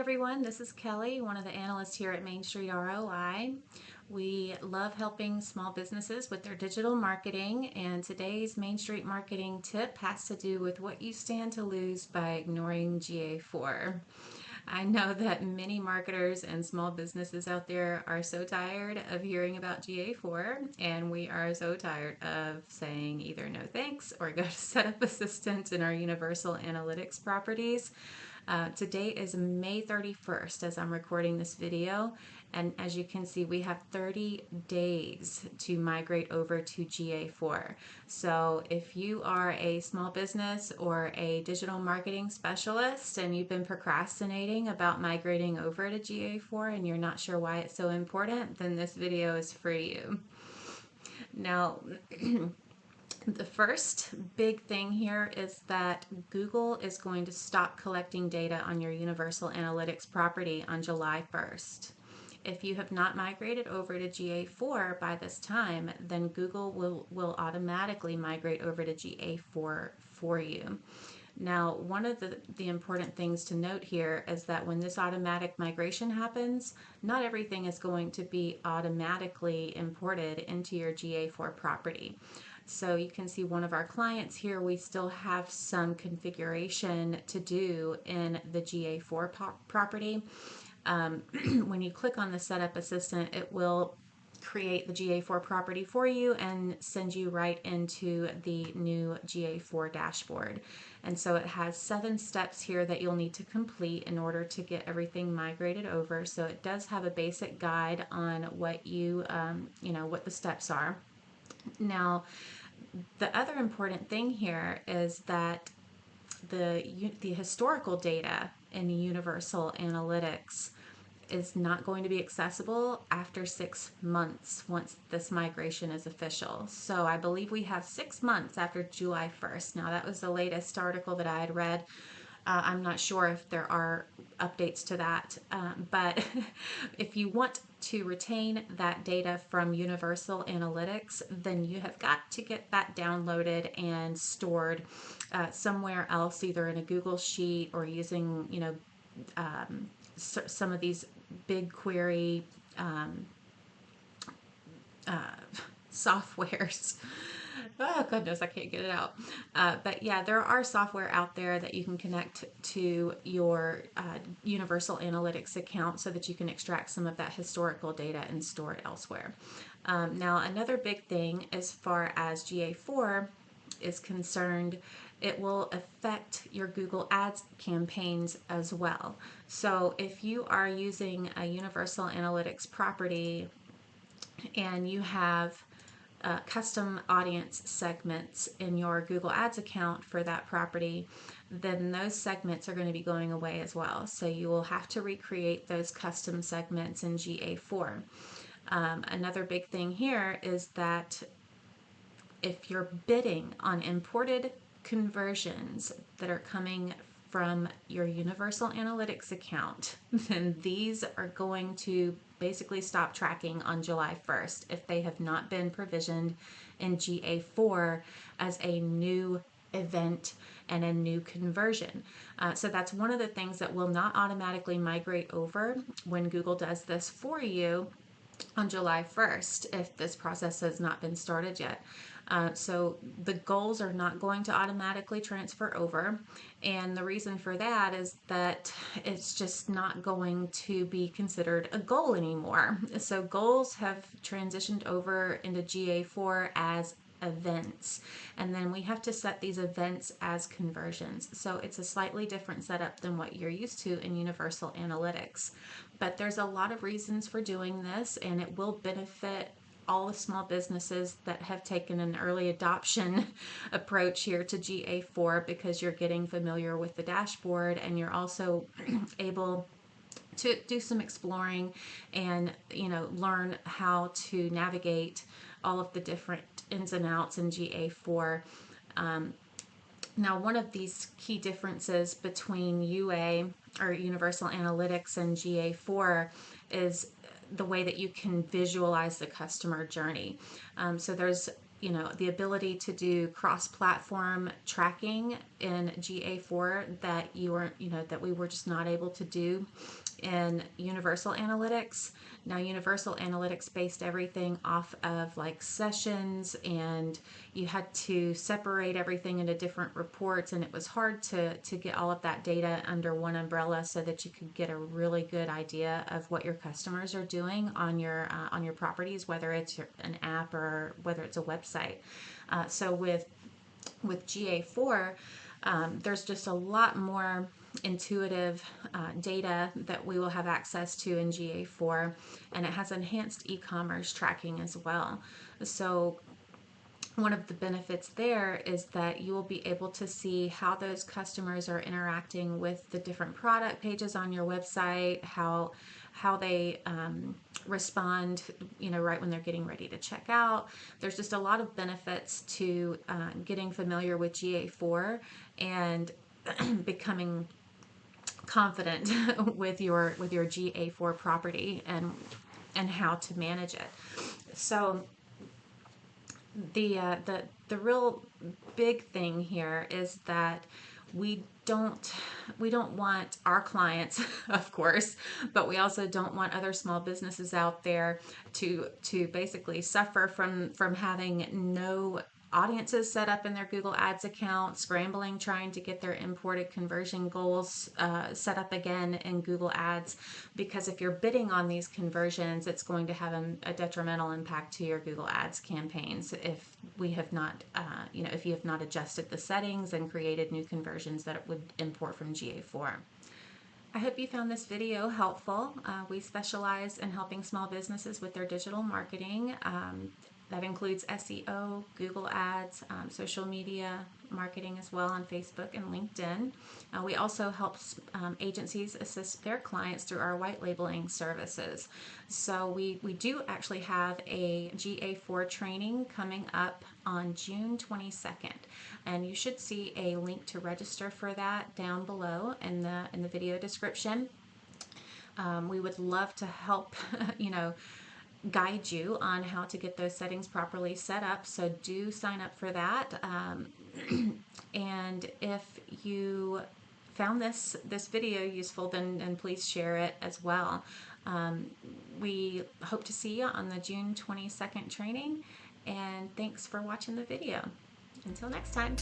everyone, this is Kelly, one of the analysts here at Main Street ROI. We love helping small businesses with their digital marketing, and today's Main Street marketing tip has to do with what you stand to lose by ignoring GA4. I know that many marketers and small businesses out there are so tired of hearing about GA4, and we are so tired of saying either no thanks or go to Setup Assistant in our Universal Analytics properties. Today is May 31st as I'm recording this video, and as you can see, we have 30 days to migrate over to GA4. So if you are a small business or a digital marketing specialist and you've been procrastinating about migrating over to GA4 and you're not sure why it's so important, then this video is for you. Now, the first big thing here is that Google is going to stop collecting data on your Universal Analytics property on July 1st. If you have not migrated over to GA4 by this time, then Google will automatically migrate over to GA4 for you. Now, one of the important things to note here is that when this automatic migration happens, not everything is going to be automatically imported into your GA4 property. So you can see one of our clients here, we still have some configuration to do in the GA4 property. When you click on the Setup Assistant, it will create the GA4 property for you and send you right into the new GA4 dashboard. And so it has 7 steps here that you'll need to complete in order to get everything migrated over. So it does have a basic guide on what what the steps are. Now, the other important thing here is that the historical data in Universal Analytics is not going to be accessible after 6 months once this migration is official. So I believe we have 6 months after July 1st. Now, that was the latest article that I had read. I'm not sure if there are updates to that, but if you want to retain that data from Universal Analytics, then you have got to get that downloaded and stored somewhere else, either in a Google Sheet or using, some of these BigQuery softwares. Oh, goodness, I can't get it out. But yeah, there are software out there that you can connect to your Universal Analytics account so that you can extract some of that historical data and store it elsewhere. Now, another big thing as far as GA4 is concerned, it will affect your Google Ads campaigns as well. So if you are using a Universal Analytics property and you have custom audience segments in your Google Ads account for that property, then those segments are going to be going away as well. So you will have to recreate those custom segments in GA4. Another big thing here is that if you're bidding on imported conversions that are coming from your Universal Analytics account, then these are going to basically stop tracking on July 1st if they have not been provisioned in GA4 as a new event and a new conversion. So that's one of the things that will not automatically migrate over when Google does this for you on July 1st if this process has not been started yet. So the goals are not going to automatically transfer over, and the reason for that is that it's just not going to be considered a goal anymore. So goals have transitioned over into GA4 as events, and then we have to set these events as conversions. So it's a slightly different setup than what you're used to in Universal Analytics. But there's a lot of reasons for doing this, and it will benefit all the small businesses that have taken an early adoption approach here to GA4, because you're getting familiar with the dashboard and you're also able to do some exploring and learn how to navigate all of the different ins and outs in GA4. Now, one of these key differences between UA or Universal Analytics and GA4 is the way that you can visualize the customer journey. So there's the ability to do cross-platform tracking in GA4 that that we were just not able to do in Universal Analytics. Now, Universal Analytics based everything off of like sessions, and you had to separate everything into different reports, and it was hard to get all of that data under one umbrella so that you could get a really good idea of what your customers are doing on your properties, whether it's an app or whether it's a website. So with GA4, there's just a lot more intuitive data that we will have access to in GA4, and it has enhanced e-commerce tracking as well. So one of the benefits there is that you will be able to see how those customers are interacting with the different product pages on your website, how they respond, right when they're getting ready to check out. There's just a lot of benefits to getting familiar with GA4 and becoming confident with your GA4 property and how to manage it. So the real big thing here is that we don't want our clients, of course, but we also don't want other small businesses out there to basically suffer from having no audiences set up in their Google Ads account, scrambling trying to get their imported conversion goals set up again in Google Ads, because if you're bidding on these conversions, it's going to have a detrimental impact to your Google Ads campaigns if we have not, if you have not adjusted the settings and created new conversions that it would import from GA4. I hope you found this video helpful. We specialize in helping small businesses with their digital marketing. That includes SEO, Google Ads, social media marketing as well on Facebook and LinkedIn. We also help agencies assist their clients through our white labeling services. So we do actually have a GA4 training coming up on June 22nd, and you should see a link to register for that down below in the video description. We would love to help guide you on how to get those settings properly set up, so do sign up for that. And if you found this video useful, then please share it as well. We hope to see you on the June 22nd training, and thanks for watching the video. Until next time.